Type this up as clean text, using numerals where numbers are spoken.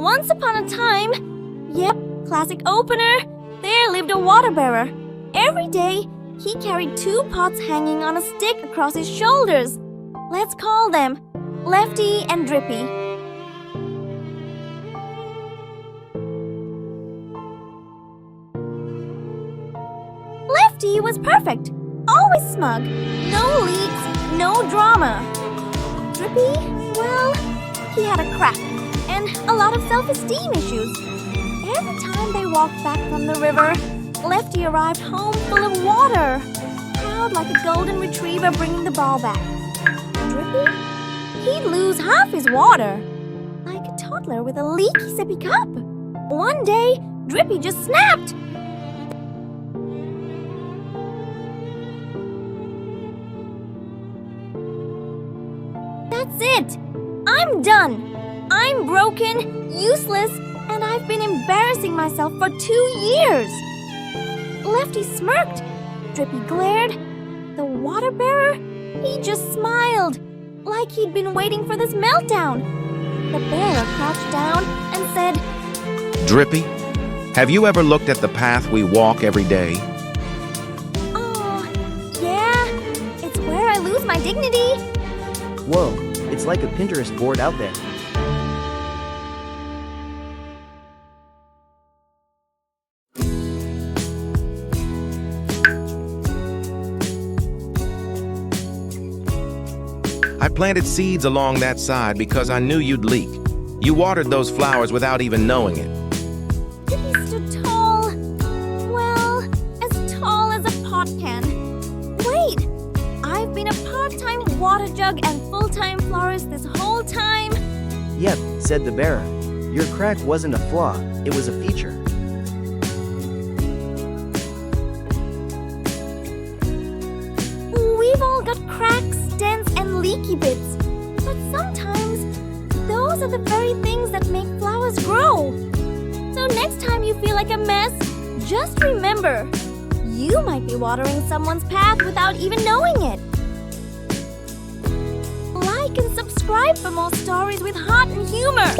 Once upon a time, yep, classic opener, there lived a water bearer. Every day, he carried 2 pots hanging on a stick across his shoulders. Let's call them Lefty and Drippy. Lefty was perfect, always smug, no leaks, no drama. Drippy, well, he had a crack and a lot of self-esteem issues. Every time they walked back from the river, Lefty arrived home full of water, proud like a golden retriever bringing the ball back. Drippy, he'd lose half his water, like a toddler with a leaky sippy cup. One day, Drippy just snapped. That's it. I'm done. I'm broken, useless, and I've been embarrassing myself for 2 years. Lefty smirked. Drippy glared. The water bearer, he just smiled, like he'd been waiting for this meltdown. The bearer crouched down and said, Drippy, have you ever looked at the path we walk every day? Oh, yeah, it's where I lose my dignity. Whoa, it's like a Pinterest board out there. I planted seeds along that side because I knew you'd leak. You watered those flowers without even knowing it. Drippy stood tall. Well, as tall as a pot can. Wait, I've been a part-time water jug and full-time florist this whole time? Yep, said the bearer. Your crack wasn't a flaw, it was a feature. We've all got cracks, dents, and leaky bits. But sometimes, those are the very things that make flowers grow. So next time you feel like a mess, just remember, you might be watering someone's path without even knowing it. Like and subscribe for more stories with heart and humor.